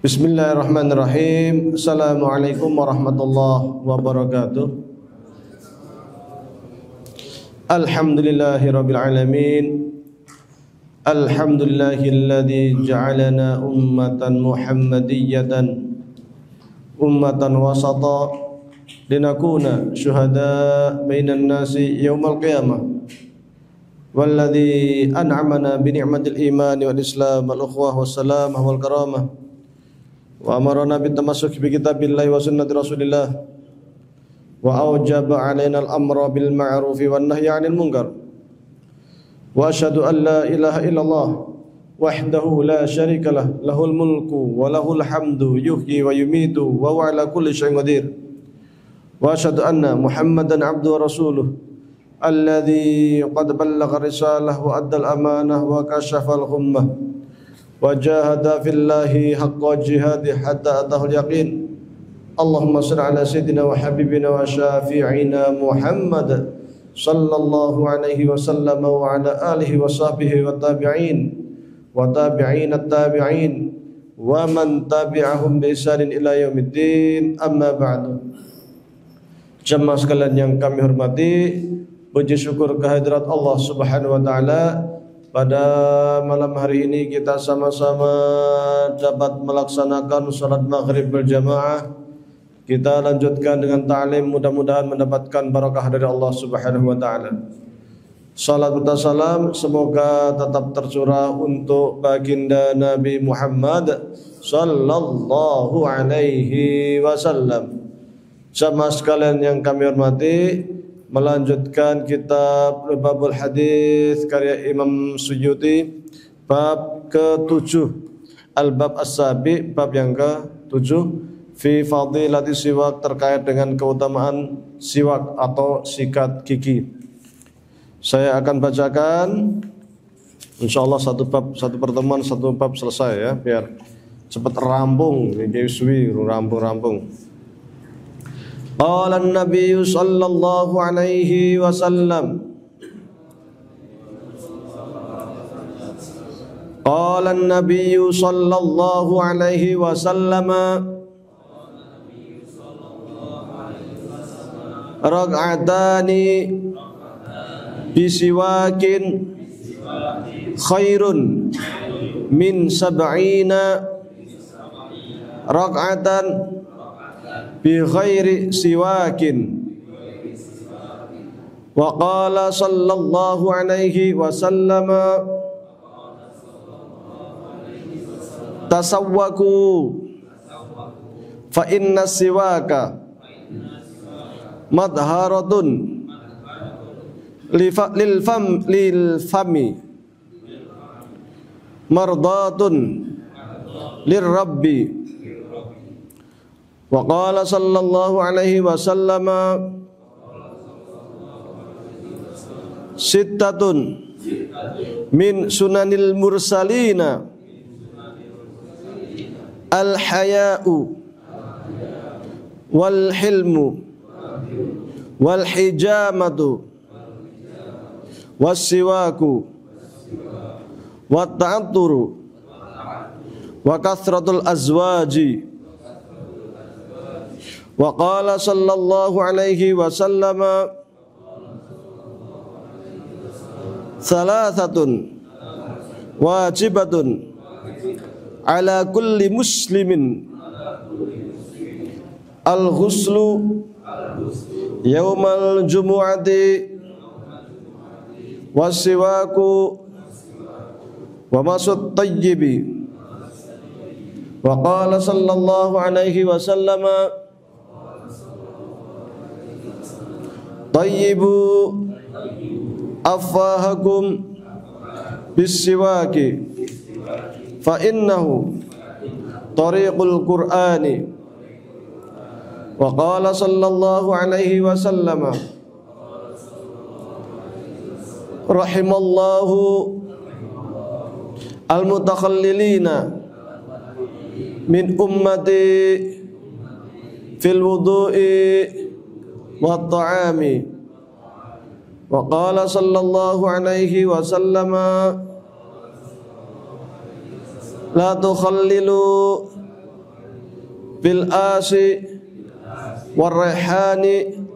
Bismillahirrahmanirrahim. Assalamualaikum warahmatullahi wabarakatuh. Alhamdulillahirabbil alamin. Alhamdulillahilladzi ja'alana ummatan muhammadiyatan ummatan wasata linakuna syuhada bainan nasi yaumal qiyamah. Walladzi an'amana bi ni'matil iman wal islam wal ukhuwah was salamah wal karamah. Wa amarna bitamassuki bi kitabillahi wa sunnati rasulillah wa aujaba alaina al-amra bil ma'ruf wan nahyi 'anil munkar wa asyhadu an la ilaha illallah wahdahu la syarika lah lahul mulku wa lahul hamdu yuhyi wa yumitu wa huwa ala kulli syai'in qadir wa asyhadu anna muhammadan 'abduhu wa rasuluh alladzi qad ballagha risalah wa addal amanah wa kashafa al-ghummah وجاهد في الله حق جهاده حتى أتاه اليقين اللهم صل على سيدنا وحبيبنا وشافعنا محمد صلى الله عليه وسلم وعلى آله وصحبه والتابعين وتابعين التابعين ومن تبعهم بإحسان إلى يوم الدين أما بعد. Jemaah sekalian yang kami hormati, puji syukur kehadirat Allah Subhanahu wa taala. Pada malam hari ini kita sama-sama dapat melaksanakan salat maghrib berjamaah. Kita lanjutkan dengan ta'lim, mudah-mudahan mendapatkan barakah dari Allah Subhanahu wa taala. Salat dan salam semoga tetap tercurah untuk baginda Nabi Muhammad sallallahu alaihi wasallam. Jamaah sekalian yang kami hormati, melanjutkan kitab Babul Hadis karya Imam Suyuti, bab ke-7, Al-Bab As-Sabi, bab yang ke-7, fi fadilati siwak, terkait dengan keutamaan siwak atau sikat gigi. Saya akan bacakan insyaallah satu bab, satu pertemuan, satu bab selesai ya, biar cepat rampung, rampung. Qala an-nabiy sallallahu alaihi wasallam Qala an-nabiy sallallahu alaihi wasallam Rag'atani bisiwakin khairun min sab'ina rag'atan bi ghairi siwakin. Wa qala sallallahu alaihi wasallam tasawwaku fa inna siwaka madharatun lil fami mardatun lirrabbi. Wa qala sallallahu alaihi wasallam sittatun min sunanil mursalina al-haya'u wal hilmu wal hijamatu was siwaku wat ta'atturu wa kathratul azwaji. Wa qala sallallahu alaihi wasallam thalathatun wajibatun ala kulli muslimin al-ghuslu yaumal jumu'ati was-siwaku wa masut tayyibi. Wa qala sallallahu alaihi wasallam tayyibu afwahakum bis-siwaki fa innahu tariqul qur'ani. Wa qala sallallahu alaihi wasallam rahimallahu al-mutakhallilina min ummati fil wudu'i wa ta'ami. Wa qala sallallahu alaihi wasallam la tukhallilu bil asi wal rayhani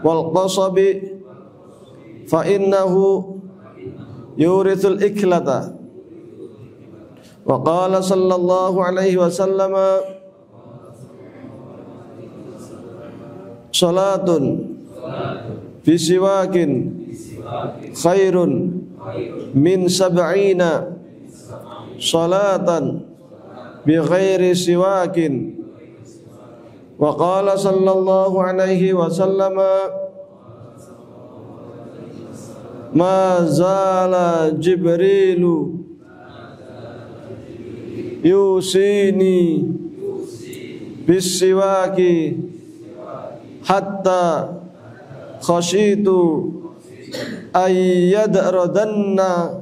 wal qasabi fa innahu yurithul iklata. Wa qala sallallahu alaihi wasallam salatun bisiwakin khairun min sab'ina salatan bi ghairi siwakin. Wa qala sallallahu alaihi wasallam ma zala Jibrilu yusini bisiwaki hatta khashitu ayyadaradanna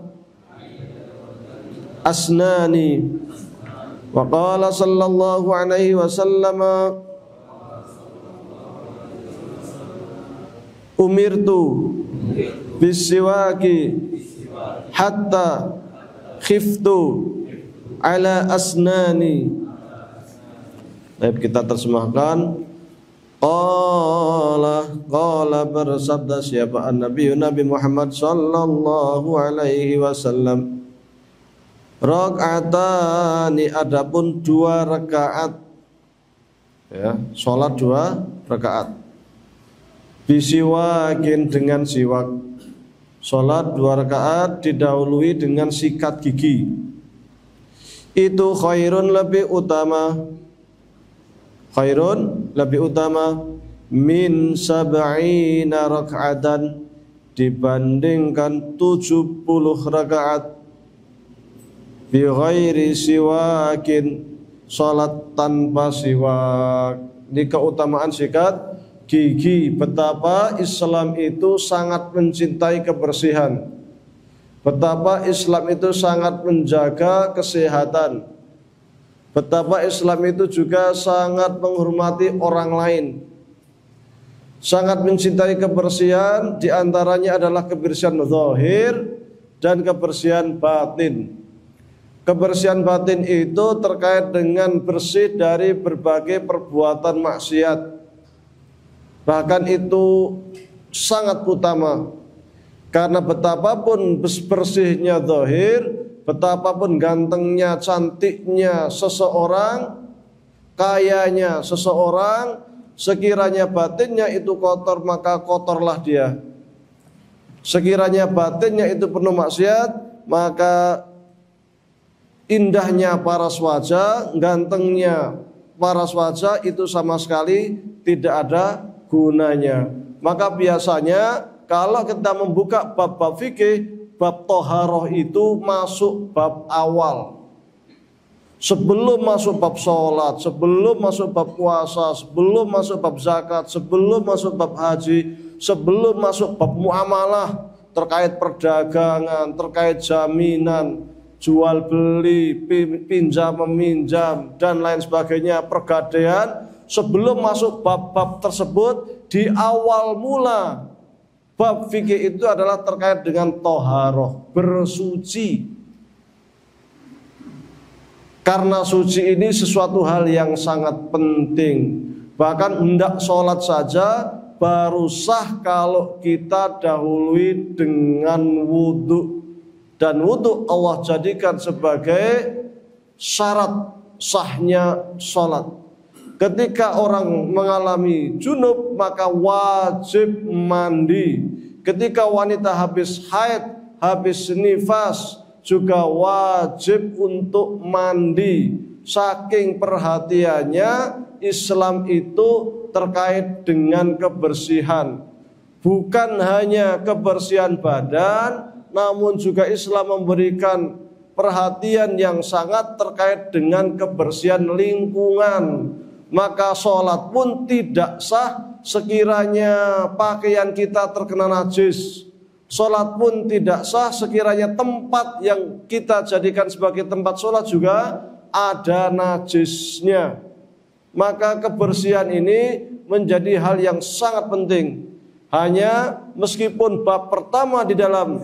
asnani. Wa qala sallallahu alaihi wasallam umirtu bisiwaki hatta khiftu ala asnani. Baik, kita terjemahkan. Qala bersabda siapa Nabi Muhammad sallallahu alaihi wasallam, rakaatani, adapun 2 rakaat, ya, salat 2 rakaat, bisiwakin, dengan siwak. Salat 2 rakaat didahului dengan sikat gigi, itu khairun, lebih utama, khairun, lebih utama, min sab'ina rak'atan, dibandingkan 70 rakaat, bi ghairi siwakin, salat tanpa siwak. Ini keutamaan sikat gigi, betapa Islam itu sangat mencintai kebersihan, betapa Islam itu sangat menjaga kesehatan, betapa Islam itu juga sangat menghormati orang lain, sangat mencintai kebersihan. Di antaranya adalah kebersihan zahir dan kebersihan batin. Kebersihan batin itu terkait dengan bersih dari berbagai perbuatan maksiat. Bahkan itu sangat utama, karena betapapun bersihnya zahir, betapapun gantengnya, cantiknya seseorang, kayanya seseorang, sekiranya batinnya itu kotor, maka kotorlah dia. Sekiranya batinnya itu penuh maksiat, maka indahnya paras wajah, gantengnya paras wajah itu sama sekali tidak ada gunanya. Maka biasanya kalau kita membuka bab-bab fikih, bab toharoh itu masuk bab awal, sebelum masuk bab sholat, sebelum masuk bab puasa, sebelum masuk bab zakat, sebelum masuk bab haji, sebelum masuk bab muamalah terkait perdagangan, terkait jaminan, jual beli, pinjam meminjam dan lain sebagainya, pergadaian. Sebelum masuk bab-bab tersebut, di awal mula bab fikih itu adalah terkait dengan toharoh, bersuci. Karena suci ini sesuatu hal yang sangat penting. Bahkan hendak sholat saja baru sah kalau kita dahului dengan wudhu. Dan wudhu Allah jadikan sebagai syarat sahnya sholat. Ketika orang mengalami junub, maka wajib mandi. Ketika wanita habis haid, habis nifas, juga wajib untuk mandi. Saking perhatiannya Islam itu terkait dengan kebersihan. Bukan hanya kebersihan badan, namun juga Islam memberikan perhatian yang sangat terkait dengan kebersihan lingkungan. Maka sholat pun tidak sah sekiranya pakaian kita terkena najis. Sholat pun tidak sah sekiranya tempat yang kita jadikan sebagai tempat sholat juga ada najisnya. Maka kebersihan ini menjadi hal yang sangat penting. Hanya meskipun bab pertama di dalam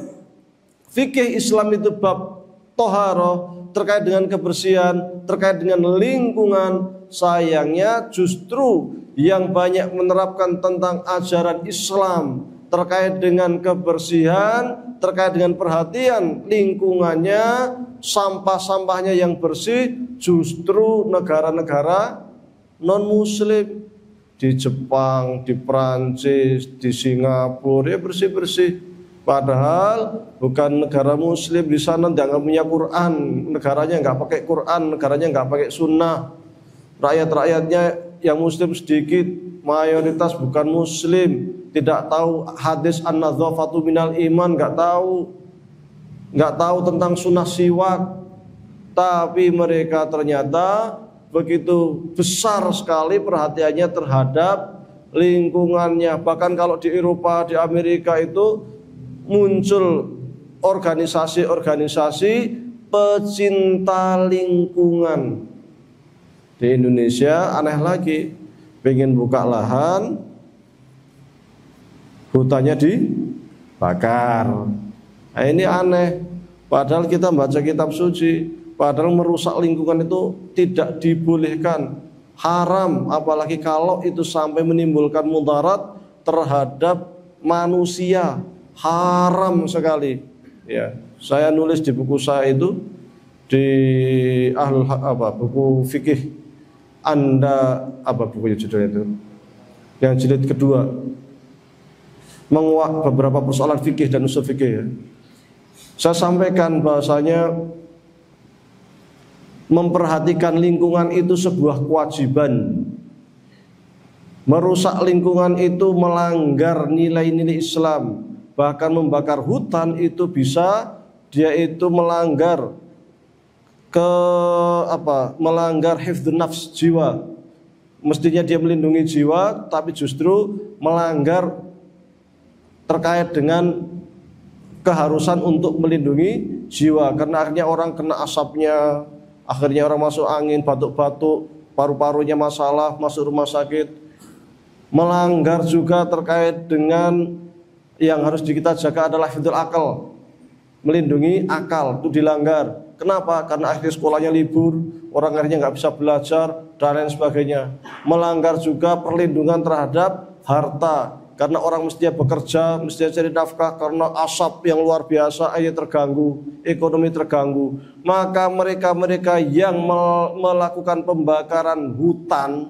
fikih Islam itu bab toharoh, terkait dengan kebersihan, terkait dengan lingkungan, sayangnya justru yang banyak menerapkan tentang ajaran Islam terkait dengan kebersihan, terkait dengan perhatian lingkungannya, sampah-sampahnya yang bersih, justru negara-negara non-muslim. Di Jepang, di Prancis, di Singapura, ya bersih-bersih. Padahal bukan negara muslim, di sana nggak punya Quran, negaranya nggak pakai Quran, negaranya nggak pakai sunnah. Rakyat-rakyatnya yang muslim sedikit, mayoritas bukan muslim, tidak tahu hadis an-nadzafatu minal iman, nggak tahu tentang sunnah siwak. Tapi mereka ternyata begitu besar sekali perhatiannya terhadap lingkungannya. Bahkan kalau di Eropa, di Amerika itu muncul organisasi-organisasi pecinta lingkungan. Di Indonesia aneh lagi, pengen buka lahan, hutannya dibakar. Nah, ini aneh. Padahal kita baca kitab suci, padahal merusak lingkungan itu tidak dibolehkan, haram, apalagi kalau itu sampai menimbulkan mudarat terhadap manusia, haram sekali. Ya, saya nulis di buku saya itu di buku fikih Anda, bukunya judulnya itu, yang jilid kedua, menguak beberapa persoalan fikih dan usul fikih. Ya. Saya sampaikan bahasanya memperhatikan lingkungan itu sebuah kewajiban. Merusak lingkungan itu melanggar nilai-nilai Islam. Bahkan membakar hutan itu bisa dia itu melanggar melanggar hifdzun nafs, jiwa. Mestinya dia melindungi jiwa, tapi justru melanggar terkait dengan keharusan untuk melindungi jiwa. Karena akhirnya orang kena asapnya, akhirnya orang masuk angin, batuk-batuk, paru-parunya masalah, masuk rumah sakit. Melanggar juga terkait dengan yang harus kita jaga adalah hifdzul akal, melindungi akal, itu dilanggar. Kenapa? Karena akhirnya sekolahnya libur, orang akhirnya nggak bisa belajar dan lain sebagainya. Melanggar juga perlindungan terhadap harta, karena orang mestinya bekerja, mestinya cari nafkah, karena asap yang luar biasa, air terganggu, ekonomi terganggu. Maka mereka-mereka yang melakukan pembakaran hutan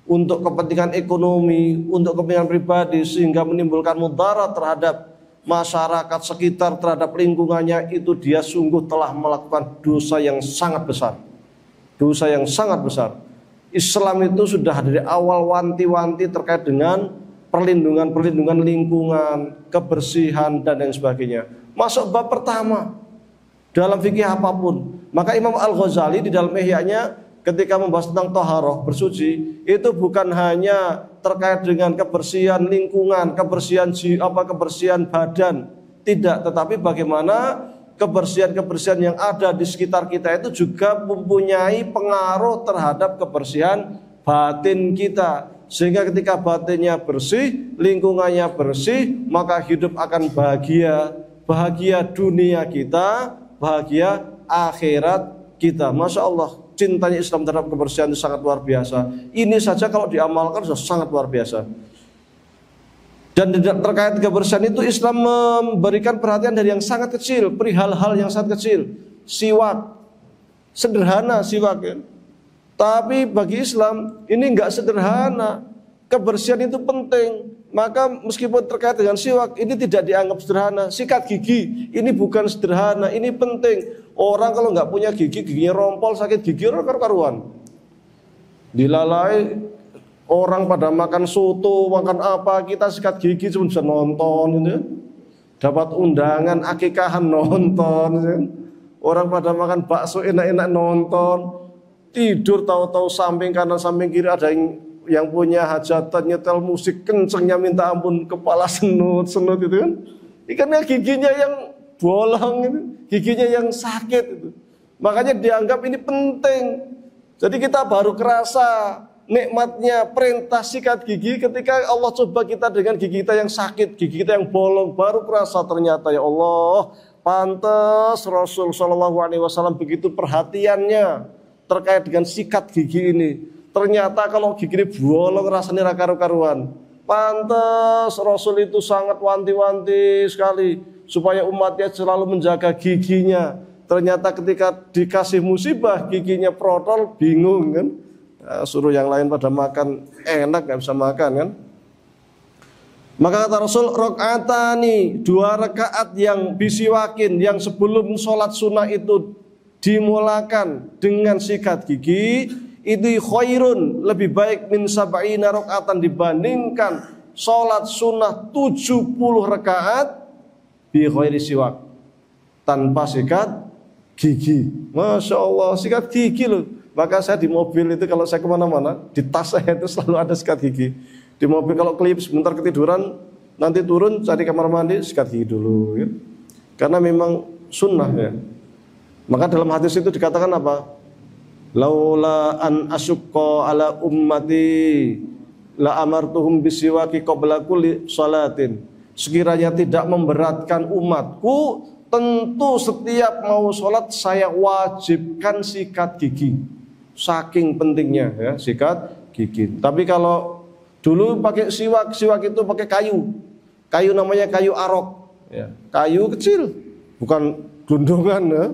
untuk kepentingan ekonomi, untuk kepentingan pribadi, sehingga menimbulkan mudarat terhadap masyarakat sekitar, terhadap lingkungannya, itu dia sungguh telah melakukan dosa yang sangat besar. Dosa yang sangat besar. Islam itu sudah dari awal wanti-wanti terkait dengan perlindungan lingkungan, kebersihan dan lain sebagainya. Masuk bab pertama dalam fikih apapun. Maka Imam Al-Ghazali di dalam Ihya-nya ketika membahas tentang taharah, bersuci, itu bukan hanya terkait dengan kebersihan lingkungan, kebersihan badan, tidak, tetapi bagaimana kebersihan-kebersihan yang ada di sekitar kita itu juga mempunyai pengaruh terhadap kebersihan batin kita. Sehingga ketika batinnya bersih, lingkungannya bersih, maka hidup akan bahagia. Bahagia dunia kita, bahagia akhirat kita. Masya Allah, cintanya Islam terhadap kebersihan itu sangat luar biasa. Ini saja kalau diamalkan sudah sangat luar biasa. Dan terkait kebersihan itu Islam memberikan perhatian dari yang sangat kecil, perihal hal yang sangat kecil. Siwak, sederhana siwak ya. Tapi bagi Islam ini enggak sederhana. Kebersihan itu penting. Maka meskipun terkait dengan siwak ini tidak dianggap sederhana. Sikat gigi ini bukan sederhana, ini penting. Orang kalau nggak punya gigi, giginya rompol, sakit gigi karu-karuan. Dilalai orang pada makan soto, makan apa, kita sikat gigi cuma bisa nonton gitu. Dapat undangan akikahan nonton gitu. Orang pada makan bakso enak-enak nonton. Tidur tahu-tahu samping kanan samping kiri ada yang punya hajatan nyetel musik kencengnya minta ampun, kepala senut itu kan. Ikannya giginya yang bolong itu, giginya yang sakit itu. Makanya dianggap ini penting. Jadi kita baru kerasa nikmatnya perintah sikat gigi ketika Allah coba kita dengan gigi kita yang sakit, gigi kita yang bolong, baru kerasa ternyata ya Allah, pantas Rasul SAW begitu perhatiannya terkait dengan sikat gigi ini. ternyata kalau gigi ini bolong rasanya karu-karuan. Pantes Rasul itu sangat wanti-wanti sekali supaya umatnya selalu menjaga giginya. Ternyata ketika dikasih musibah giginya protol, bingung kan. Suruh yang lain pada makan enak, gak bisa makan kan. Maka kata Rasul, rakaatani, 2 rakaat yang bisiwakin, yang sebelum sholat sunnah itu dimulakan dengan sikat gigi, itu khairun, lebih baik min sab'ina rakaatan dibandingkan sholat sunnah 70 rakaat bi khairi siwak, tanpa sikat gigi. Masya Allah, sikat gigi loh. Maka saya di mobil itu kalau saya kemana-mana, di tas saya itu selalu ada sikat gigi. Di mobil kalau klip sebentar ketiduran, nanti turun cari kamar mandi, sikat gigi dulu ya. Karena memang sunnah ya. Maka dalam hadis itu dikatakan apa? Laula an asyqa ala ummati la amartuhum bisiwaki qabla kulli salatin. Sekiranya tidak memberatkan umatku, tentu setiap mau sholat saya wajibkan sikat gigi. Saking pentingnya ya sikat gigi. Tapi kalau dulu pakai siwak itu pakai kayu namanya kayu arok, ya. Kayu kecil, bukan gelondongan, ya.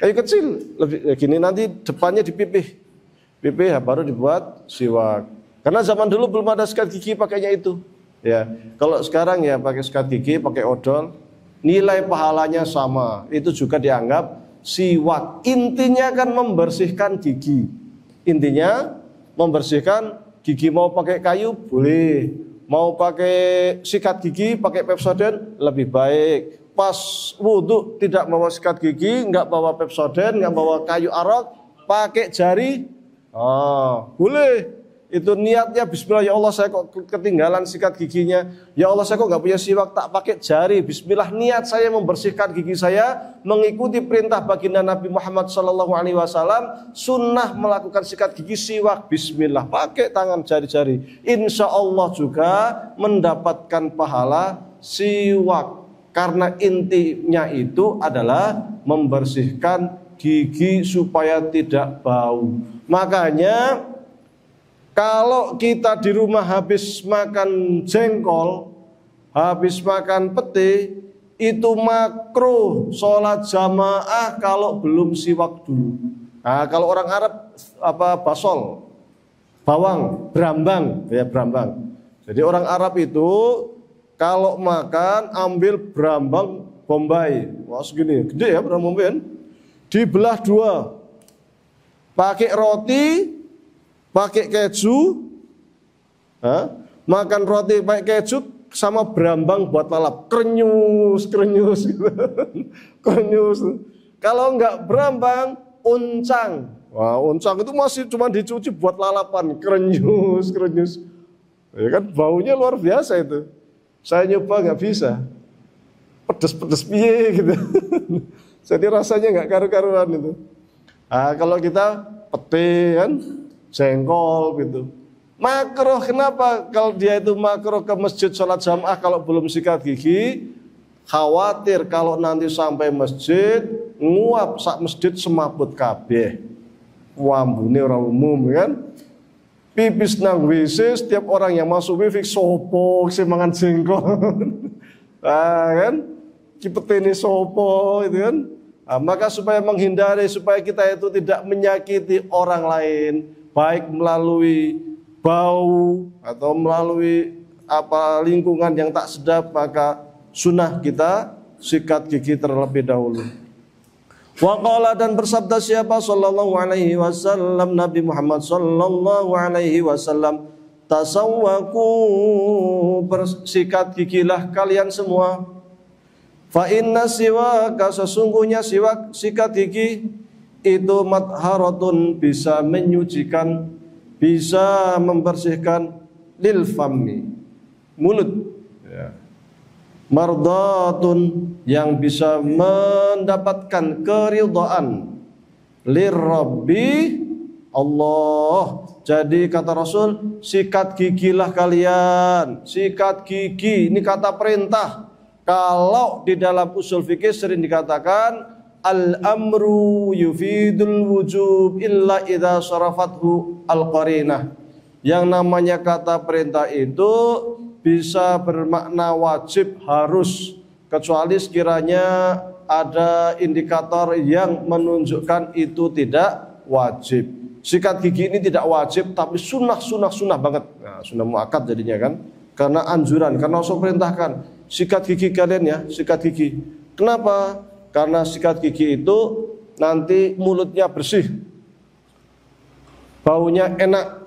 Kayu kecil, lebih gini nanti depannya dipipih, baru dibuat siwak. Karena zaman dulu belum ada sikat gigi pakainya itu, ya. Kalau sekarang ya pakai sikat gigi, pakai odol, nilai pahalanya sama, itu juga dianggap siwak. Intinya kan membersihkan gigi, intinya membersihkan gigi. Mau pakai kayu boleh, mau pakai sikat gigi, pakai Pepsodent lebih baik. Pas wudhu tidak bawa sikat gigi, nggak bawa Pepsodent, nggak bawa kayu arok, pakai jari, boleh. Itu niatnya Bismillah, ya Allah saya kok ketinggalan sikat giginya, ya Allah saya kok nggak punya siwak, tak pakai jari. Bismillah, niat saya membersihkan gigi saya, mengikuti perintah baginda Nabi Muhammad SAW, sunnah melakukan sikat gigi siwak. Bismillah, pakai tangan jari-jari, insya Allah juga mendapatkan pahala siwak. Karena intinya itu adalah membersihkan gigi supaya tidak bau. Makanya kalau kita di rumah habis makan jengkol, habis makan pete, itu makruh sholat jamaah kalau belum siwak dulu. Nah, kalau orang Arab basol, bawang, brambang, ya brambang. Jadi orang Arab itu kalau makan ambil brambang Bombay, wah segini, gede ya brambang Bombay, dibelah 2, pakai roti, pakai keju, makan roti pakai keju sama brambang buat lalap, krenyus gitu. Krenyus. Kalau enggak brambang, uncang. Wah, uncang itu masih cuma dicuci buat lalapan, krenyus. Ya kan baunya luar biasa itu. Saya nyoba nggak bisa, pedes piye gitu. Jadi rasanya nggak karu-karuan itu. Kalau kita pete kan, jengkol gitu. Makruh, kenapa? Kalau dia itu makruh ke masjid sholat jamaah kalau belum sikat gigi, khawatir kalau nanti sampai masjid nguap sak masjid semaput kabeh. Wambune orang umum kan. Pipis nang WC, setiap orang yang masuk WC sopo sing mangan jengkol. Kan? Kipetene sopo itu kan. Maka supaya menghindari, supaya kita itu tidak menyakiti orang lain, baik melalui bau atau melalui lingkungan yang tak sedap, maka sunnah kita sikat gigi terlebih dahulu. Waqala, dan bersabda siapa? Sallallahu alaihi wasallam, Nabi Muhammad sallallahu alaihi wasallam, tasawwaku, bersikat gigilah kalian semua. Fa inna siwaka, sesungguhnya siwak, sikat gigi itu matharatun, bisa menyucikan, bisa membersihkan, lil fammi, mulut, ya. Mardatun, yang bisa mendapatkan keridhaan, lirabbi, Allah. Jadi kata Rasul, sikat gigilah kalian, sikat gigi, ini kata perintah. Kalau di dalam usul fikih sering dikatakan al-amru yufidul wujub illa idza sarafathu al-qarinah. Yang namanya kata perintah itu bisa bermakna wajib, harus, kecuali sekiranya ada indikator yang menunjukkan itu tidak wajib. Sikat gigi ini tidak wajib, tapi sunnah banget. Nah, sunnah muakkad jadinya kan, karena anjuran, karena Rasul perintahkan sikat gigi kalian ya, sikat gigi. Kenapa? Karena sikat gigi itu nanti mulutnya bersih, baunya enak.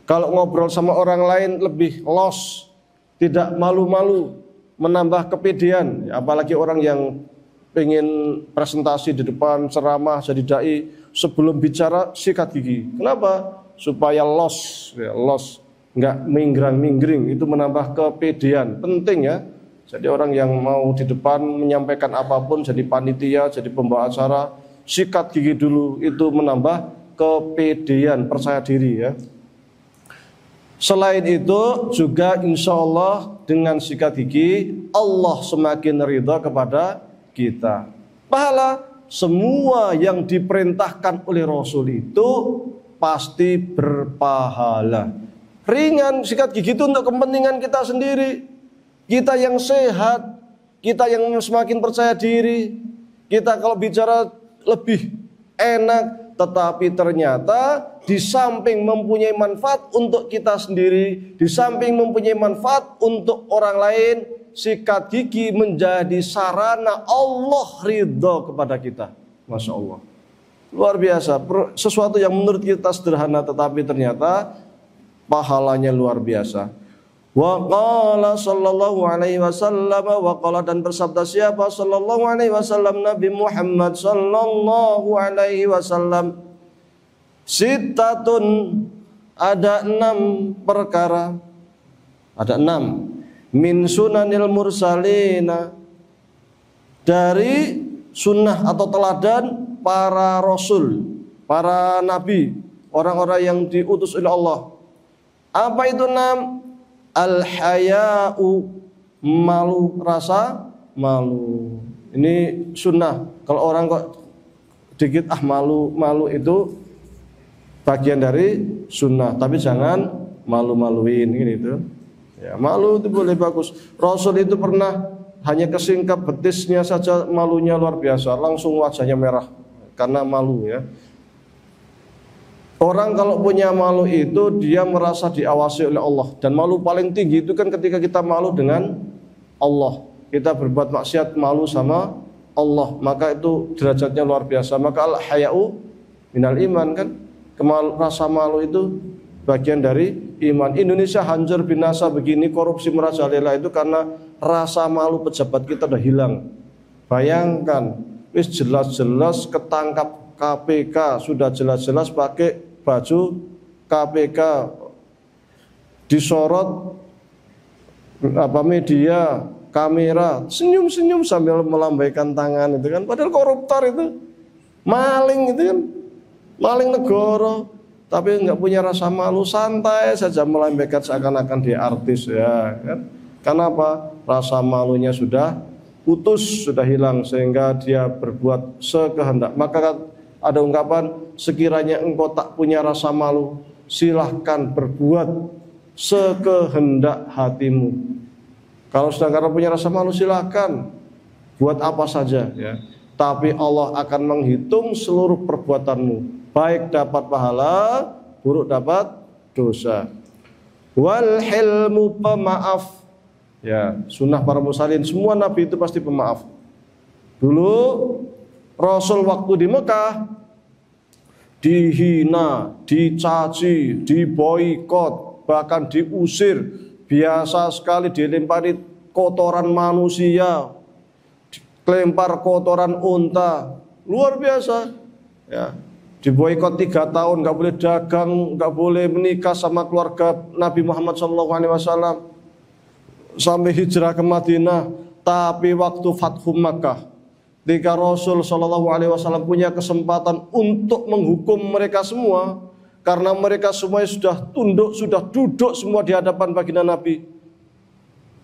Kalau ngobrol sama orang lain lebih los, tidak malu-malu, menambah kepedean. Apalagi orang yang pengen presentasi di depan, ceramah, jadi dai, sebelum bicara sikat gigi. Kenapa? Supaya los, ya, los, nggak minggrang-minggring. Itu menambah kepedean. Penting ya. Jadi orang yang mau di depan menyampaikan apapun, jadi panitia, jadi pembawa acara, sikat gigi dulu. Itu menambah kepedean, percaya diri ya. Selain itu juga insya Allah dengan sikat gigi Allah semakin ridha kepada kita. Pahala semua yang diperintahkan oleh Rasul itu pasti berpahala. Ringan sikat gigi itu untuk kepentingan kita sendiri. Kita yang sehat, kita yang semakin percaya diri, kita kalau bicara lebih enak. Tetapi ternyata di samping mempunyai manfaat untuk kita sendiri, di samping mempunyai manfaat untuk orang lain, sikat gigi menjadi sarana Allah ridho kepada kita. Masya Allah. Luar biasa. Sesuatu yang menurut kita sederhana tetapi ternyata pahalanya luar biasa. Wa qala sallallahu alaihi wasallam, wa qala dan bersabda siapa sallallahu alaihi wasallam, Nabi Muhammad sallallahu alaihi wasallam, sittatun, ada 6 perkara, ada 6 min sunanil mursalina, dari sunnah atau teladan para rasul, para nabi, orang-orang yang diutus oleh Allah. Apa itu 6? Al-haya'u, malu, rasa malu. Ini sunnah. Kalau orang kok dikit malu itu bagian dari sunnah. Tapi jangan malu-maluin gitu. Ya, malu itu boleh bagus. Rasul itu pernah hanya kesingkap betisnya saja malunya luar biasa, langsung wajahnya merah karena malu ya. Orang kalau punya malu itu dia merasa diawasi oleh Allah. Dan malu paling tinggi itu kan ketika kita malu dengan Allah. Kita berbuat maksiat malu sama Allah. Maka itu derajatnya luar biasa. Maka al-haya'u minal iman kan. Rasa malu itu bagian dari iman. Indonesia hancur binasa begini, korupsi merajalela itu karena rasa malu pejabat kita udah hilang. Bayangkan, wis jelas-jelas ketangkap KPK, sudah jelas-jelas pakai baju KPK, disorot media, kamera, senyum-senyum sambil melambaikan tangan itu kan, padahal koruptor itu, maling itu kan, maling negara, tapi nggak punya rasa malu, santai saja melambaikan seakan-akan dia artis ya kan. Kenapa? Rasa malunya sudah putus, sudah hilang sehingga dia berbuat sekehendak. Maka ada ungkapan, sekiranya engkau tak punya rasa malu, silahkan berbuat sekehendak hatimu. Kalau sudah karena punya rasa malu, silahkan buat apa saja ya. Tapi Allah akan menghitung seluruh perbuatanmu, baik dapat pahala, buruk dapat dosa. Wal hilmu, pemaaf ya. Sunnah para mursalin, semua nabi itu pasti pemaaf. Dulu Rasul waktu di Mekah dihina, dicaci, diboikot, bahkan diusir. Biasa sekali dilempari kotoran manusia, dilempar kotoran unta, luar biasa. Ya, diboikot 3 tahun, nggak boleh dagang, nggak boleh menikah sama keluarga Nabi Muhammad SAW sampai hijrah ke Madinah. Tapi waktu Fathu Makkah, ketika Rasul SAW punya kesempatan untuk menghukum mereka semua, karena mereka semuanya sudah tunduk, sudah duduk semua di hadapan baginda Nabi.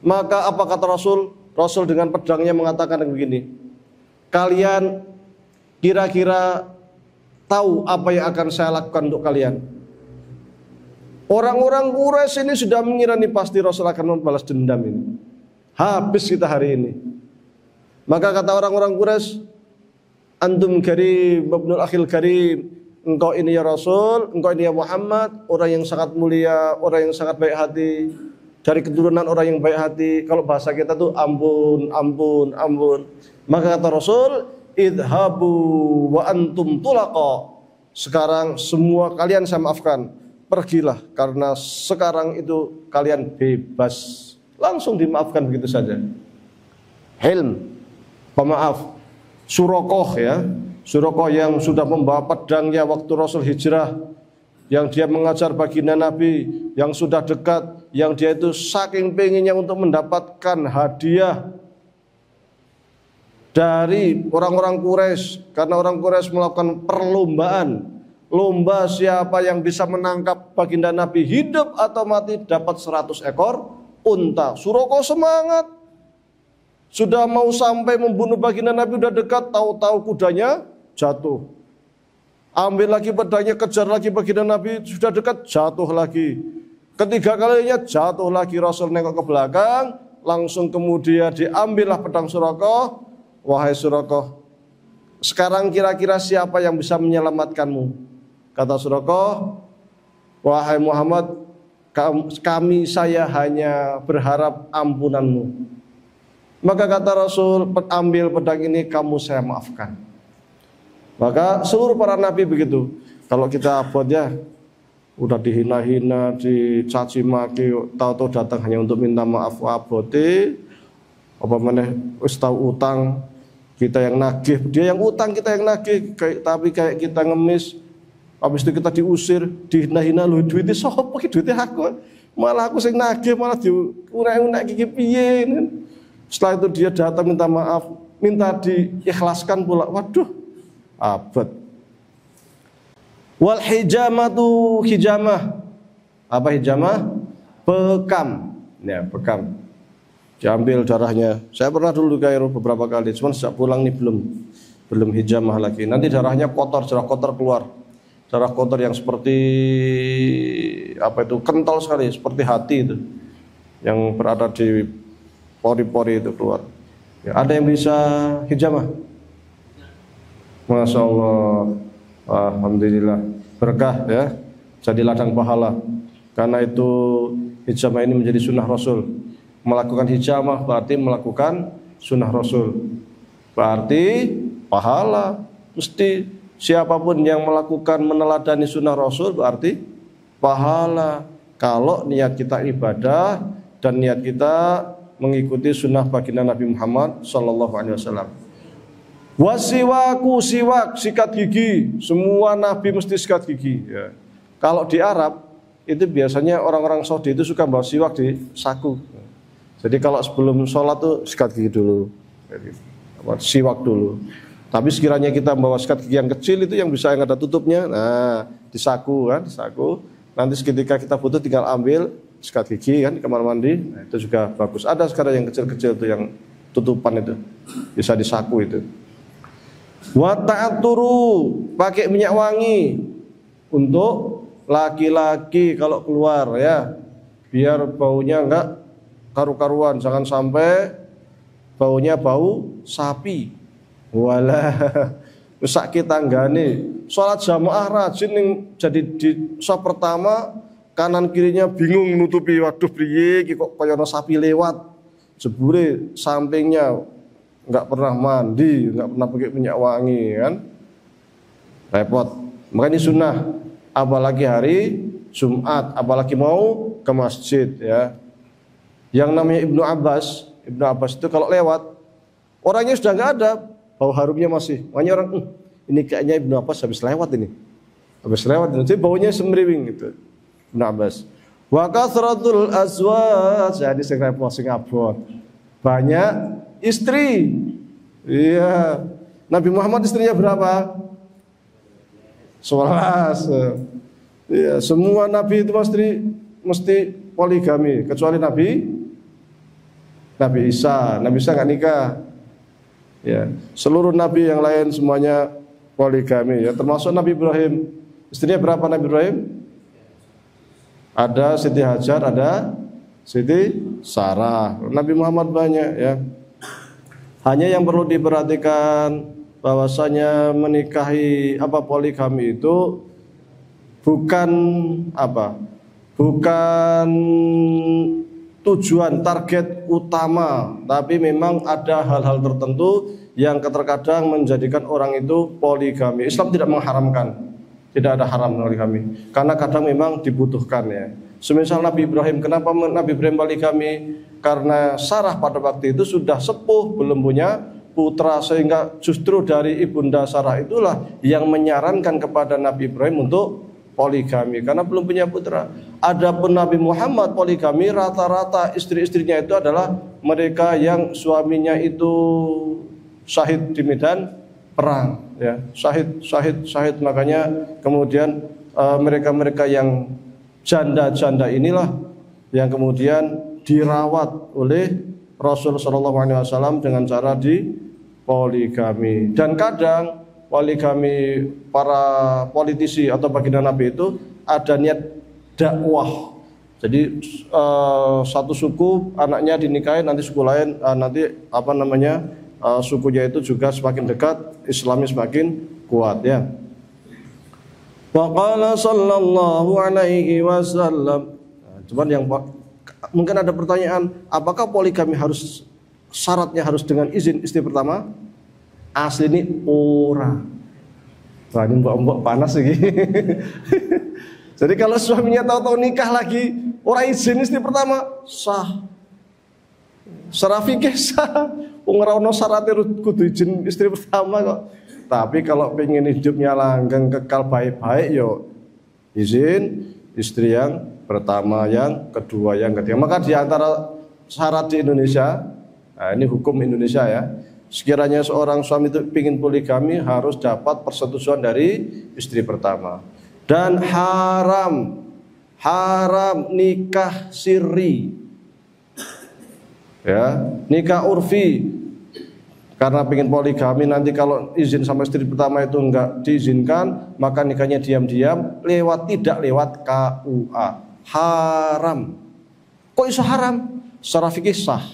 Maka apa kata Rasul? Rasul dengan pedangnya mengatakan begini, kalian kira-kira tahu apa yang akan saya lakukan untuk kalian? Orang-orang Quraisy ini sudah mengira nih pasti Rasul akan membalas dendam ini. Habis kita hari ini. Maka kata orang-orang Quraisy, antum karim, ibnul akhil karim, engkau ini ya Rasul, engkau ini ya Muhammad, orang yang sangat mulia, orang yang sangat baik hati, dari keturunan orang yang baik hati. Kalau bahasa kita tuh ampun, ampun, ampun. Maka kata Rasul, idhabu wa antum tulaqa. Sekarang semua kalian saya maafkan. Pergilah karena sekarang itu kalian bebas. Langsung dimaafkan begitu saja. Hilm, pemaaf. Surakoh ya, Surakoh yang sudah membawa pedangnya waktu Rasul hijrah, yang dia mengajar baginda Nabi, yang sudah dekat, yang dia itu saking pengennya untuk mendapatkan hadiah dari orang-orang Quraisy, karena orang Quraisy melakukan perlombaan. Lomba siapa yang bisa menangkap baginda Nabi hidup atau mati dapat 100 ekor unta. Surakoh semangat. Sudah mau sampai membunuh baginda Nabi, udah dekat, tahu-tahu kudanya jatuh. Ambil lagi pedangnya, kejar lagi baginda Nabi, sudah dekat, jatuh lagi. Ketiga kalinya jatuh lagi. Rasul nengok ke belakang, langsung kemudian diambillah pedang Surakoh. Wahai Surakoh, sekarang kira-kira siapa yang bisa menyelamatkanmu? Kata Surakoh, wahai Muhammad, saya hanya berharap ampunanmu. Maka kata Rasul, ambil pedang ini, kamu saya maafkan. Maka seluruh para nabi begitu. Kalau kita abot ya, udah dihina-hina, dicaci maki, tahu-tahu datang hanya untuk minta maaf, abote, apa mana, tahu utang, kita yang nagih, dia yang utang, kita yang nagih, tapi kayak kita ngemis. Habis itu kita diusir, dihina-hina, lu duitnya sopo, duitnya aku, malah aku sing nagih, malah diunek-unek gigi piye. Setelah itu dia datang minta maaf, minta diikhlaskan pula. Waduh, abad. Wal hijamatu, hijamah. Apa hijamah? Bekam. Ya, bekam. Diambil darahnya. Saya pernah dulu ke Kairo beberapa kali, cuman sejak pulang nih belum hijamah lagi. Nanti darahnya kotor, darah kotor keluar. Darah kotor yang seperti apa itu, kental sekali, seperti hati itu, yang berada di pori-pori itu keluar. Ya, ada yang bisa hijamah? Masya Allah, alhamdulillah, berkah ya, jadi ladang pahala. Karena itu hijamah ini menjadi sunnah Rasul. Melakukan hijamah berarti melakukan sunnah Rasul, berarti pahala mesti. Siapapun yang melakukan meneladani sunnah Rasul berarti pahala. Kalau niat kita ibadah dan niat kita mengikuti sunnah baginda Nabi Muhammad SAW. Wasiwaku, siwak, sikat gigi. Semua Nabi mesti sikat gigi ya. Kalau di Arab itu biasanya orang-orang Saudi itu suka bawa siwak di saku. Jadi kalau sebelum sholat tuh sikat gigi dulu, siwak dulu. Tapi sekiranya kita membawa sikat gigi yang kecil itu yang bisa yang ada tutupnya, nah di saku kan, di saku. Nanti seketika kita butuh tinggal ambil sikat gigi kan di kamar mandi, nah, itu juga bagus. Ada sekarang yang kecil-kecil itu yang tutupan itu bisa di saku itu. Wa ta'atturu, pakai minyak wangi untuk laki-laki kalau keluar ya, biar baunya enggak karu-karuan, jangan sampai baunya bau sapi. Walah, rusak kita nggane. Sholat jamaah rajin yang jadi di shop pertama, kanan kirinya bingung nutupi, waduh priye kok kaya sapi lewat. Jebule sampingnya nggak pernah mandi, nggak pernah pakai minyak wangi kan. Repot. Makanya sunnah, apalagi hari Jumat, apalagi mau ke masjid ya. Yang namanya Ibnu Abbas itu kalau lewat orangnya sudah nggak ada, bau harumnya masih. Makanya orang ini kayaknya Ibnu Abbas habis lewat ini. Jadi baunya semriwing gitu. Ibnu Abbas. Wa kathratul azwaj, jadi sing repot sing abot. Banyak istri. Iya. Nabi Muhammad istrinya berapa? 11. Iya, semua nabi itu mesti poligami kecuali Nabi Isa. Nabi Isa enggak nikah. Ya, seluruh nabi yang lain semuanya poligami ya, termasuk Nabi Ibrahim. Istrinya berapa Nabi Ibrahim? Ada Siti Hajar, ada Siti Sarah. Nabi Muhammad banyak ya. Hanya yang perlu diperhatikan bahwasanya menikahi poligami itu bukan bukan tujuan target utama, tapi memang ada hal-hal tertentu yang terkadang menjadikan orang itu poligami. Islam tidak mengharamkan, tidak ada haram poligami, karena kadang memang dibutuhkan ya. Semisal Nabi Ibrahim, kenapa Nabi Ibrahim poligami? Karena Sarah pada waktu itu sudah sepuh, belum punya putra, sehingga justru dari ibunda Sarah itulah yang menyarankan kepada Nabi Ibrahim untuk poligami karena belum punya putra. Adapun Nabi Muhammad poligami, rata-rata istri-istrinya itu adalah mereka yang suaminya itu syahid di medan perang ya, syahid. Makanya kemudian mereka-mereka yang janda-janda inilah yang kemudian dirawat oleh Rasul sallallahu alaihi wasallam dengan cara dipoligami. Dan kadang poligami para politisi atau baginda Nabi itu ada niat dakwah. Jadi satu suku anaknya dinikahi, nanti suku lain sukunya itu juga semakin dekat, Islami semakin kuat ya. Wa qala sallallahu alaihi wasallam. Cuman yang mungkin ada pertanyaan, apakah poligami syaratnya harus dengan izin istri pertama? Asli ini ora. Wah, ini mbak panas lagi. Jadi kalau suaminya tahu-tahu nikah lagi, ora izin istri pertama, sah. Secara fikih sah. Ora ono syaratnya kudu izin istri pertama kok. Tapi kalau pengen hidupnya langgeng kekal baik-baik, yo izin istri yang pertama, yang kedua, yang ketiga. Maka di antara syarat di Indonesia, nah ini hukum Indonesia ya, sekiranya seorang suami itu ingin poligami harus dapat persetujuan dari istri pertama. Dan haram nikah sirri ya, nikah urfi. Karena ingin poligami, nanti kalau izin sama istri pertama itu enggak diizinkan, maka nikahnya diam-diam, tidak lewat KUA. Haram. Kok bisa haram? Secara fikih sah,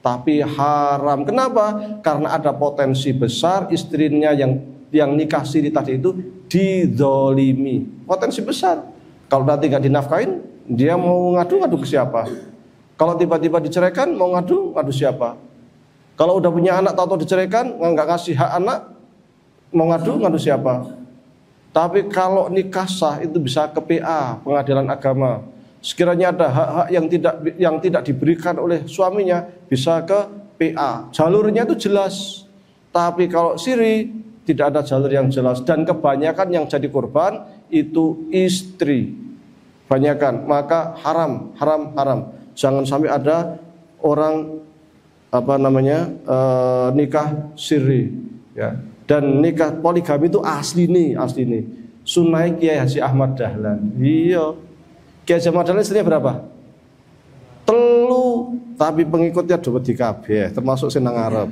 tapi haram. Kenapa? Karena ada potensi besar istrinya yang nikah siri tadi itu dizolimi. Potensi besar. Kalau nanti nggak dinafkahin, dia mau ngadu ke siapa? Kalau tiba-tiba diceraikan, mau ngadu siapa? Kalau udah punya anak tahu-tahu diceraikan, nggak ngasih hak anak, mau ngadu siapa? Tapi kalau nikah sah itu bisa ke PA, pengadilan agama. Sekiranya ada hak-hak yang tidak diberikan oleh suaminya, bisa ke PA. Jalurnya itu jelas. Tapi kalau siri tidak ada jalur yang jelas, dan kebanyakan yang jadi korban itu istri. Banyakan, maka haram. Jangan sampai ada orang nikah siri ya. Dan nikah poligami itu asli nih. Sunnah Kiai Haji Ahmad Dahlan. Iya. Kiai Haji Ahmad Dahlan istrinya berapa? 3, tapi pengikutnya dua di kabeh, termasuk sing nang Arab.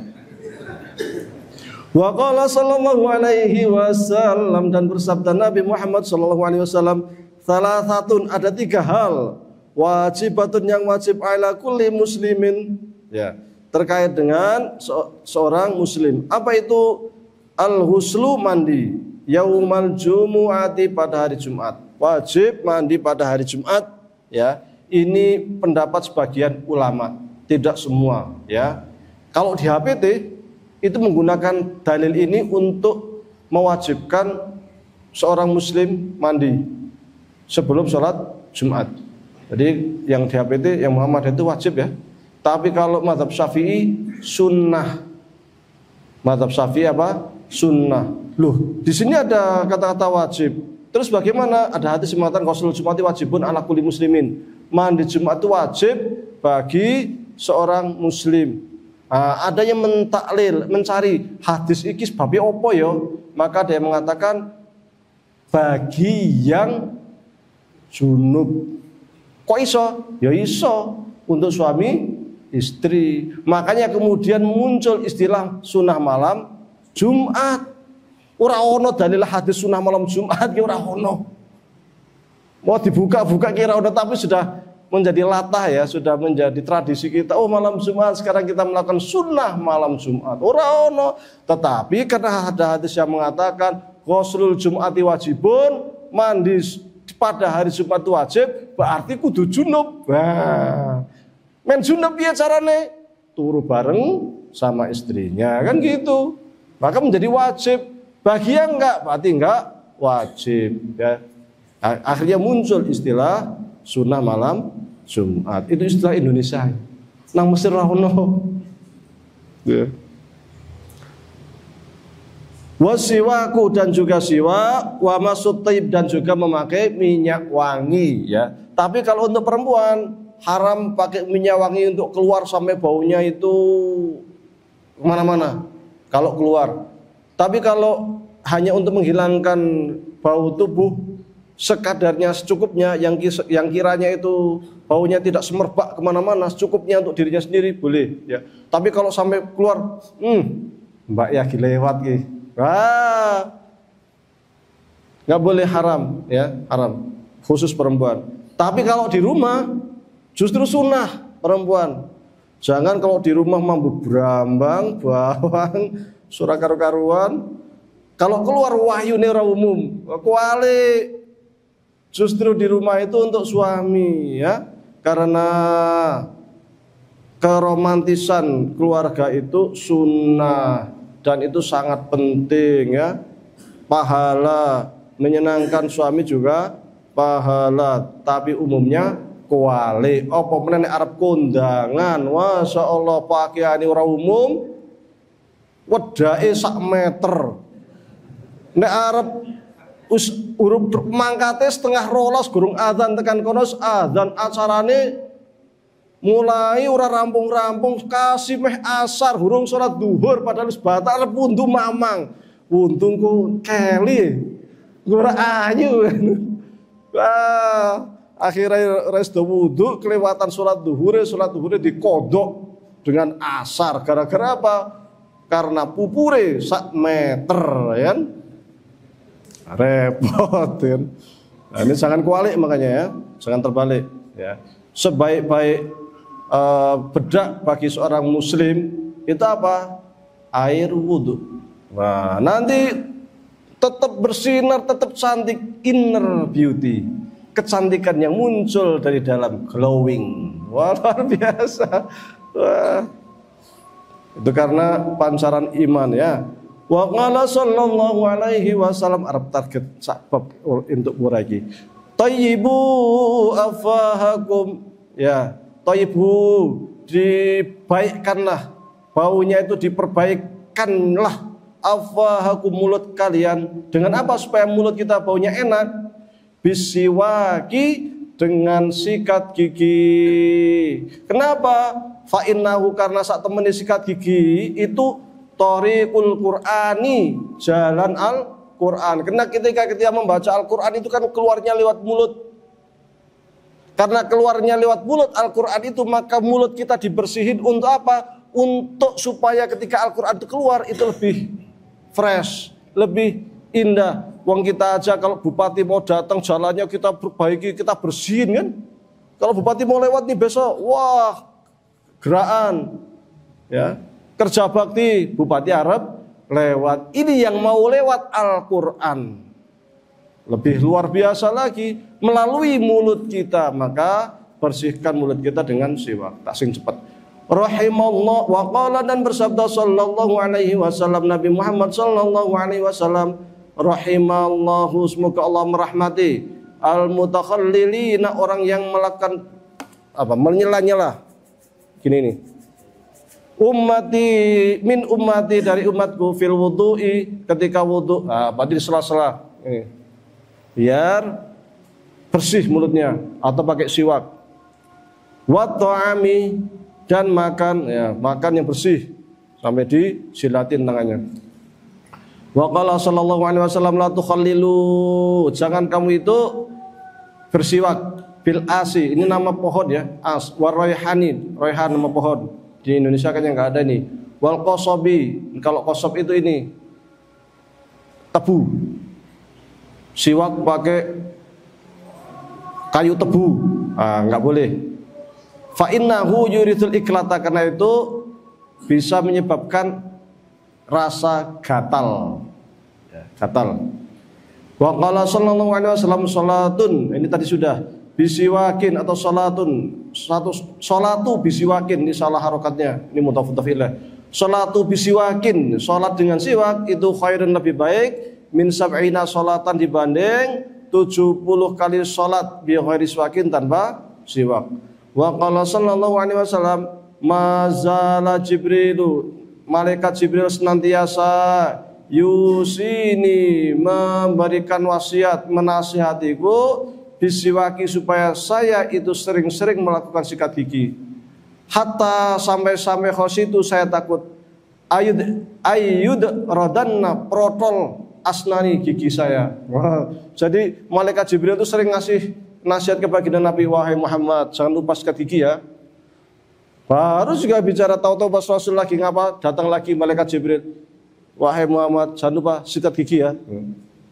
Wa qala sallallahu alaihi wasallam, dan bersabda Nabi Muhammad sallallahu alaihi wasallam, salasatun, ada 3 hal wajibatun yang wajib ala kulli muslimin ya, terkait dengan seorang muslim. Apa itu? Al-huslu, mandi, yaumal jumu'ati, pada hari Jumat. Wajib mandi pada hari Jumat ya. Ini pendapat sebagian ulama, tidak semua ya. Kalau di HPT itu menggunakan dalil ini untuk mewajibkan seorang muslim mandi sebelum sholat Jumat. Jadi yang di HPT, yang Muhammad itu wajib ya. Tapi kalau mazhab Syafi'i sunnah. Mazhab Syafi'i apa? Sunnah. Loh, di sini ada kata-kata wajib. Terus bagaimana? Ada hadis yang mengatakan ghusl Jumati wajibun ala kulli muslimin. Mandi Jumat itu wajib bagi seorang muslim. Ada yang mentaklil, mencari hadis iki sebabe opo yo? Maka dia mengatakan bagi yang junub. Kok iso? Ya iso untuk suami istri. Makanya kemudian muncul istilah sunnah malam Jumat. Ora ono dalil hadis sunnah malam Jumat ki ora ono. Mau dibuka-buka kira ono, tapi sudah menjadi latah ya, sudah menjadi tradisi kita. Oh malam Jumat sekarang kita melakukan sunnah malam Jumat. Ora ono. Tetapi karena ada hadis yang mengatakan ghuslul Jum'ati wajibun, mandi pada hari Jumat itu wajib, berarti kudu junub. Wah. Men junub piye carane? Turu bareng sama istrinya kan gitu. Maka menjadi wajib. Bagi yang enggak, berarti enggak wajib ya. Akhirnya muncul istilah sunnah malam Jumat. Itu istilah Indonesia. Nang Mesir ora ono. Ya. Wasiwaku dan juga siwak, wa masut taib dan juga memakai minyak wangi ya. Tapi kalau untuk perempuan haram pakai minyak wangi untuk keluar sampai baunya itu kemana-mana kalau keluar. Tapi kalau hanya untuk menghilangkan bau tubuh sekadarnya secukupnya, yang kiranya itu baunya tidak semerbak kemana-mana, secukupnya untuk dirinya sendiri boleh ya. Tapi kalau sampai keluar, mbak ya lewat ki, nggak boleh, haram ya, haram khusus perempuan. Tapi kalau di rumah justru sunnah perempuan. Jangan kalau di rumah mampu berambang, bawang, surah karu-karuan. Kalau keluar wahyu ora umum, kuali justru di rumah itu untuk suami ya, karena keromantisan keluarga itu sunnah dan itu sangat penting ya. Pahala menyenangkan suami juga pahala, tapi umumnya kuali. Apa meneh arep kondangan, masya Allah pakaiane ora umum, wedake sak meter. Nek arep urip mangkate setengah rolas gurung adzan tekan kono adzan acarane mulai ora rampung-rampung kasih meh asar hurung salat duhur padahal wis batal arep wundu mamang. Untungku keli ora ayu. Wah, akhirnya resto wudu kelewatan salat duhur dikodok dengan asar gara-gara apa? Karena pupure sak meter ya kan. Repot ya. Nah, ini jangan kualik makanya ya, jangan terbalik ya. Sebaik-baik bedak bagi seorang muslim itu apa? Air wudhu. Nah, nanti tetap bersinar, tetap cantik, inner beauty, kecantikan yang muncul dari dalam, glowing. Wah, luar biasa. Wah. Itu karena pancaran iman ya. Wa qala sallallahu alaihi wasallam, arab target sabab untuk muragi. Tayyibu afahakum ya, tayyibu dibaikkanlah, baunya itu diperbaikkanlah afahakum, mulut kalian. Dengan apa supaya mulut kita baunya enak? Bisiwaki, dengan sikat gigi. Kenapa? Fa innahu, karena saat temani sikat gigi itu Thoriqul Qur'ani, jalan Al-Qur'an. Karena ketika membaca Al-Qur'an itu kan keluarnya lewat mulut. Karena keluarnya lewat mulut Al-Qur'an itu, maka mulut kita dibersihin untuk apa? Untuk supaya ketika Al-Qur'an itu keluar itu lebih fresh, lebih indah. Wong kita aja kalau bupati mau datang jalannya kita perbaiki, kita bersihin kan. Kalau bupati mau lewat nih besok, wah, gerakan ya. Kerja bakti, Bupati Arab lewat. Ini yang mau lewat Al-Qur'an. Lebih luar biasa lagi, melalui mulut kita. Maka bersihkan mulut kita dengan siwak. Tak sing cepat. Rahimallah wa qala, dan bersabda sallallahu alaihi wasallam Nabi Muhammad sallallahu alaihi wasallam, rahimallahu, semoga Allah merahmati al-mutakhallilina, orang yang melakukan apa? Menyela-nyela. Gini nih. Ummati min ummati, dari umatku, fil wudu'i, ketika wudu. Nah, berarti di sela-sela ini. Biar bersih mulutnya atau pakai siwak. Wa ta'ami, dan makan ya, makan yang bersih sampai disilatin tangannya. Wa qala sallallahu alaihi wasallam la tukhallilu, jangan kamu itu bersiwak bil asi, ini nama pohon ya, as, wa raihanin, raihan nama pohon. Di Indonesia kan yang nggak ada nih. Wal qosobi, kalau qosob itu ini tebu. Siwak pakai kayu tebu, nggak boleh. Fa innahu yuridul iklata, karena itu bisa menyebabkan rasa gatal. Gatal. Wa qala sallallahu alaihi wasallam salatun, ini tadi sudah, bisiwakin atau salatun, salatu bisiwakin, ini salah harokatnya, ini mudhaf ilaih. Salatu bisiwakin, salat dengan siwak itu khairun, lebih baik, min sab'ina salatan, dibanding 70 kali salat bi ghairi siwakin, tanpa siwak. Wa qala sallallahu alaihi wasallam mazala Jibrilu, malaikat Jibril senantiasa yusini, memberikan wasiat, menasihatiku, bisiwaki, supaya saya itu sering-sering melakukan sikat gigi. Hatta sampai-sampai khositu, saya takut, ayud rodanna, protol asnani, gigi saya. Wah, jadi malaikat Jibril itu sering ngasih nasihat kepada Nabi, wahai Muhammad, jangan lupa sikat gigi ya. Baru juga bicara, tahu-tahu pas Rasul lagi ngapa, datang lagi malaikat Jibril, wahai Muhammad, jangan lupa sikat gigi ya.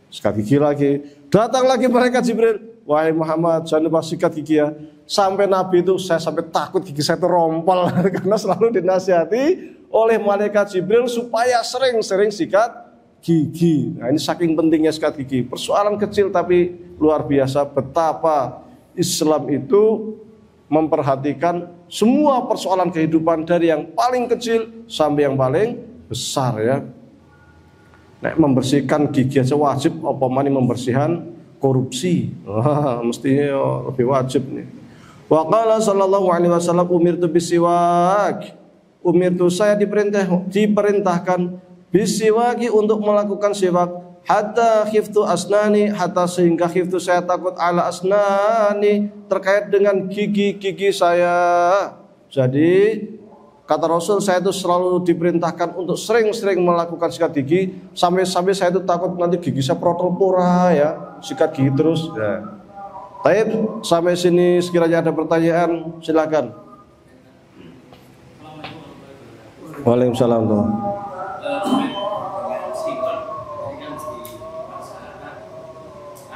Sikat gigi lagi. Datang lagi malaikat Jibril, wahai Muhammad, jangan lupa sikat gigi ya. Sampai Nabi itu, saya sampai takut gigi saya itu rompol karena selalu dinasihati oleh malaikat Jibril supaya sering-sering sikat gigi. Nah, ini saking pentingnya sikat gigi. Persoalan kecil tapi luar biasa betapa Islam itu memperhatikan semua persoalan kehidupan, dari yang paling kecil sampai yang paling besar ya. Nek membersihkan gigi aja wajib, apa mani membersihkan korupsi. Mestinya lebih wajib nih. Wa qala sallallahu alaihi wasallam umirtu bisiwak. Umirtu, saya diperintahkan bisiwaki, untuk melakukan siwak, hatta khiftu asnani, hatta sehingga khiftu, saya takut, ala asnani, terkait dengan gigi-gigi saya. Jadi kata Rasul, saya itu selalu diperintahkan untuk sering-sering melakukan sikat gigi, sampai-sampai saya itu takut nanti gigi saya protol pura ya, sikat gigi terus ya. Baik, sampai sini sekiranya ada pertanyaan silakan. Waalaikumsalam.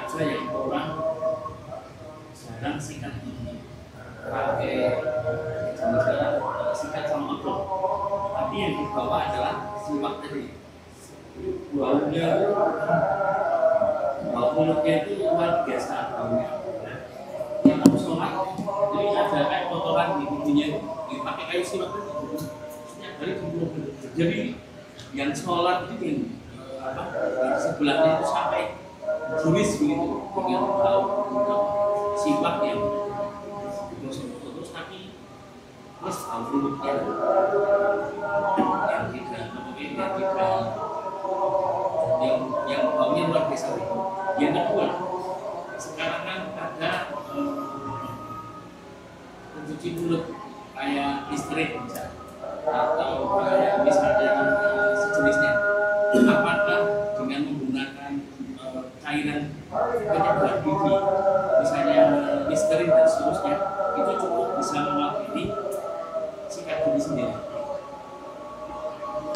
Ada yang orang jarang sikat gigi, pakai sikat sama odol, tapi yang dibawa adalah siwak tadi. Baunya, bau mulutnya itu luar biasa baunya. Yang harus sholat, jadi ada kayak kotoran di giginya, dipakai kayu siwak tadi. Setiap hari kumpul. Jadi yang sholat itu di sebelahnya itu sampai tulis begitu dengan bau siwak yang terus, tapi plus bau mulutnya yang baunya luar biasa. Yang kedua, sekarang kan ada pencuci mulut kayak Listerine atau misalnya sejenisnya. Apakah dengan menggunakan cairan penyebab gigi, misalnya Listerine dan seterusnya, itu cukup bisa mewakili sikat gigi sendiri?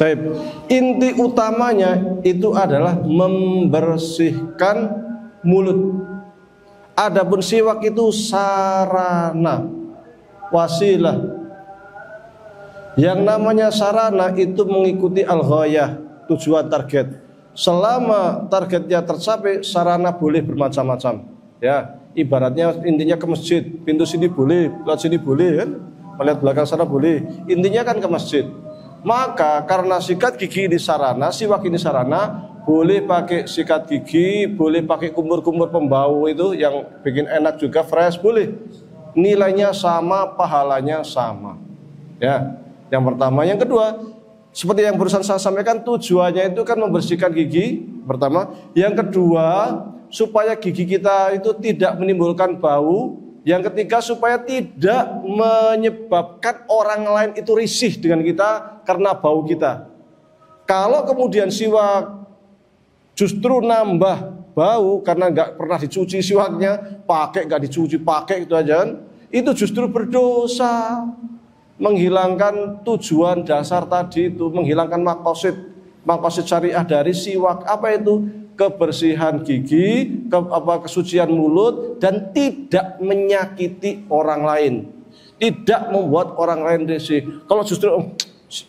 Baik, inti utamanya itu adalah membersihkan mulut. Adapun siwak itu sarana, wasilah. Yang namanya sarana itu mengikuti al-ghayah, tujuan target. Selama targetnya tercapai, sarana boleh bermacam-macam. Ya, ibaratnya intinya ke masjid, pintu sini boleh, lewat sini boleh kan, melihat belakang sana boleh. Intinya kan ke masjid. Maka karena sikat gigi ini sarana, siwak ini sarana, boleh pakai sikat gigi, boleh pakai kumur-kumur pembau itu yang bikin enak juga, fresh boleh. Nilainya sama, pahalanya sama. Ya, yang pertama, yang kedua, seperti yang barusan saya sampaikan, tujuannya itu kan membersihkan gigi pertama. Yang kedua, supaya gigi kita itu tidak menimbulkan bau. Yang ketiga, supaya tidak menyebabkan orang lain itu risih dengan kita karena bau kita. Kalau kemudian siwak justru nambah bau karena nggak pernah dicuci siwaknya, pakai nggak dicuci, pakai itu aja kan, itu justru berdosa, menghilangkan tujuan dasar tadi itu, menghilangkan maqasid syariah dari siwak. Apa itu? kebersihan gigi, kesucian mulut, dan tidak menyakiti orang lain, tidak membuat orang lain risih. Kalau justru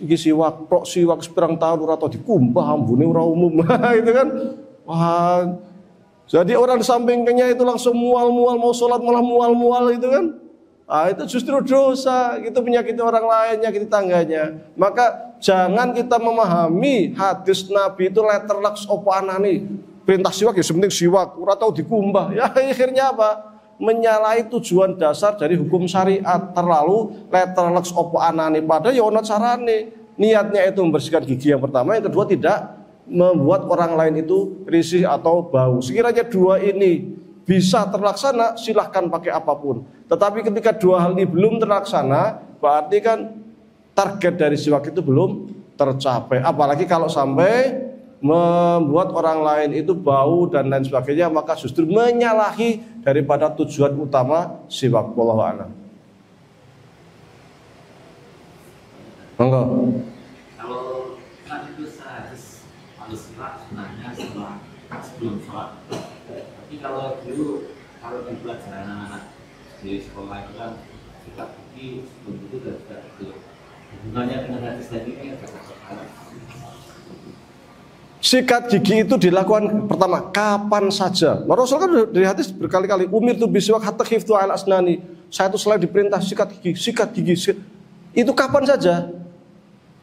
iki siwak sepirang tahun ora tau dikumbah ambune ora umum. Itu kan. Wah. Jadi orang di sampingnya itu langsung mual-mual, mau sholat malah mual-mual itu kan. Itu justru dosa, itu menyakiti orang lain, menyakiti tangganya. Maka jangan kita memahami hadis Nabi itu letterlaks opo anane. Perintah siwak ya sepenting siwak, ora tau dikumbah. Ya akhirnya apa? Menyalahi tujuan dasar dari hukum syariat, terlalu letterleks opo anane. Padahal ya ono carane. Niatnya itu membersihkan gigi yang pertama, yang kedua tidak membuat orang lain itu risih atau bau. Sekiranya dua ini bisa terlaksana, silahkan pakai apapun. Tetapi ketika dua hal ini belum terlaksana, berarti kan target dari siwak itu belum tercapai. Apalagi kalau sampai membuat orang lain itu bau dan lain sebagainya, maka justru menyalahi daripada tujuan utama siwak. Wallahu a'lam. Monggo. Kalau kan itu sehadis kalau siwak sebenarnya sebelum sholat. Tapi kalau dulu kalau di pelajaran anak di sekolah itu kan siwak gigi sebelum itu sudah itu hubungannya dengan hadis tadi ini ada apa? Sikat gigi itu dilakukan pertama kapan saja. Rasul kan dari hadis berkali-kali umir tu bisiwak hatta khiftu ala asnani. Saya itu selalu diperintah sikat gigi. Itu kapan saja?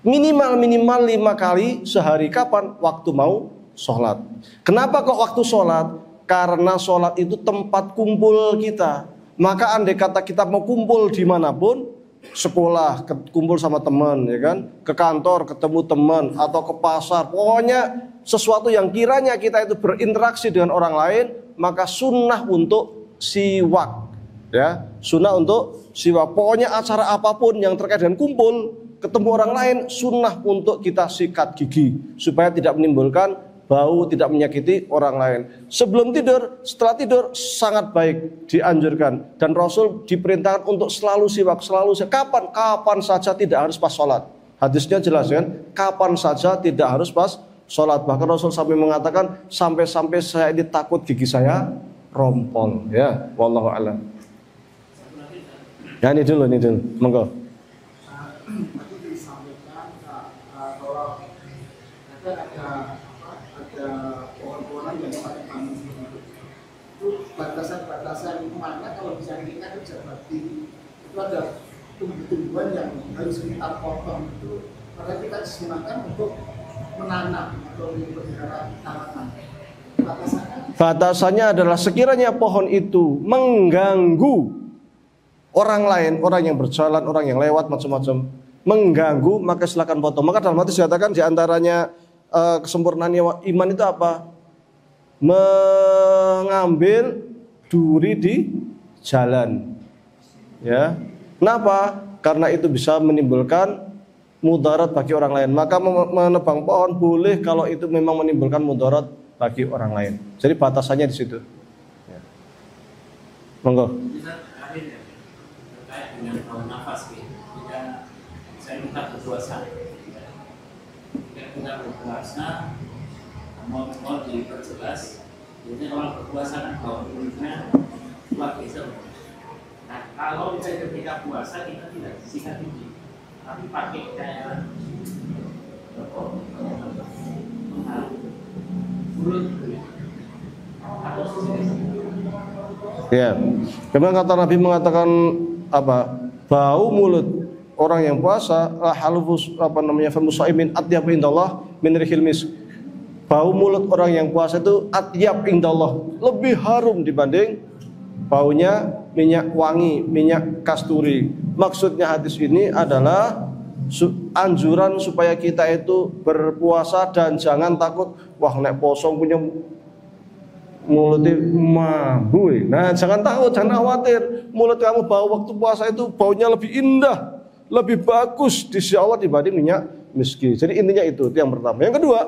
Minimal 5 kali sehari. Kapan? Waktu mau sholat. Kenapa kok waktu sholat? Karena sholat itu tempat kumpul kita. Maka andai kata kita mau kumpul dimanapun, sekolah, kumpul sama teman, ya kan, ke kantor ketemu teman, atau ke pasar, pokoknya sesuatu yang kiranya kita itu berinteraksi dengan orang lain, maka sunnah untuk siwak, ya, sunnah untuk siwak. Pokoknya acara apapun yang terkait dengan kumpul, ketemu orang lain, sunnah untuk kita sikat gigi supaya tidak menimbulkan bau, tidak menyakiti orang lain. Sebelum tidur, setelah tidur sangat baik, dianjurkan. Dan Rasul diperintahkan untuk selalu siwak, kapan saja, tidak harus pas sholat. Hadisnya jelas kan, kapan saja tidak harus pas sholat. Bahkan Rasul sampai mengatakan, sampai-sampai saya ini takut gigi saya rompol. Ya, wallahu a'lam. Ya ini dulu, monggo. Batasan mana kalau bisa kita kerja bakti itu ada tumbuh-tumbuhan yang harus kita potong itu, maka kita gunakan untuk menanam atau memelihara tanaman. Batasannya adalah sekiranya pohon itu mengganggu orang lain, orang yang berjalan, orang yang lewat, macam-macam mengganggu, maka silakan potong. Maka dalam hadis dikatakan diantaranya kesempurnaan iman itu apa? Mengambil duri di jalan, ya. Kenapa? Karena itu bisa menimbulkan mudarat bagi orang lain. Maka menebang pohon boleh kalau itu memang menimbulkan mudarat bagi orang lain. Jadi batasannya di situ. Ya. Monggo. Terkait dengan bau nafas, jika saya minta berpuasa, jika kita berpuasa, mau diperjelas. Jadi orang berpuasa kan bau mulutnya luar biasa. Nah, kalau misalnya ketika puasa kita tidak sikat gigi, tapi pakai kayak mulut atau ya. Kemudian kata Nabi mengatakan apa? Bau mulut orang yang puasa halufus famusaimin atyab indallah min rihil misk. Bau mulut orang yang puasa itu atyab indallah, lebih harum dibanding baunya minyak wangi, minyak kasturi. Maksudnya hadis ini adalah anjuran supaya kita itu berpuasa dan jangan takut, wah nek posong punya mulutnya mambu. Nah, jangan takut, jangan khawatir. Mulut kamu bau waktu puasa itu baunya lebih indah, lebih bagus di sisi Allah dibanding minyak miski. Jadi intinya itu yang pertama. Yang kedua,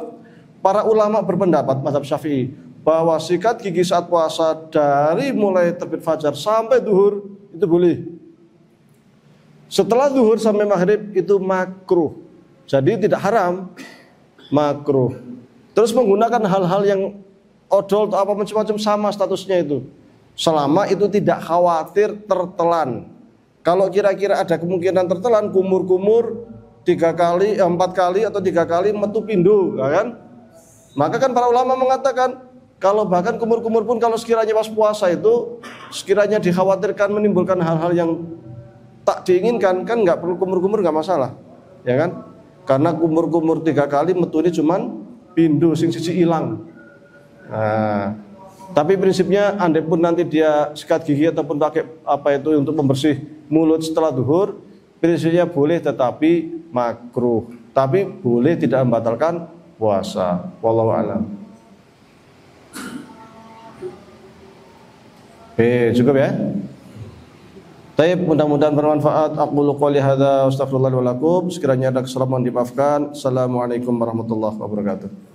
para ulama berpendapat mazhab Syafi'i bahwa sikat gigi saat puasa dari mulai terbit fajar sampai duhur itu boleh. Setelah duhur sampai maghrib itu makruh. Jadi tidak haram, makruh. Terus menggunakan hal-hal yang odol atau apa macam-macam sama statusnya itu. Selama itu tidak khawatir tertelan. Kalau kira-kira ada kemungkinan tertelan, kumur-kumur 4 kali atau 3 kali metu pindu, kan? Maka kan para ulama mengatakan kalau bahkan kumur-kumur pun kalau sekiranya pas puasa itu sekiranya dikhawatirkan menimbulkan hal-hal yang tak diinginkan, kan nggak perlu kumur-kumur, nggak masalah, ya kan? Karena kumur-kumur 3 kali metu ini cuman pindu sing siji ilang. Nah, tapi prinsipnya andai pun nanti dia sikat gigi ataupun pakai apa itu untuk membersih mulut setelah duhur, prinsipnya boleh tetapi makruh. Tapi boleh tidak membatalkan puasa. Wallahu a'lam. Cukup ya. Taib, mudah-mudahan bermanfaat. Aqulu qouli hadza wa astaghfirullah wa lakum. Sekiranya ada kesalahan dimaafkan. Assalamualaikum warahmatullahi wabarakatuh.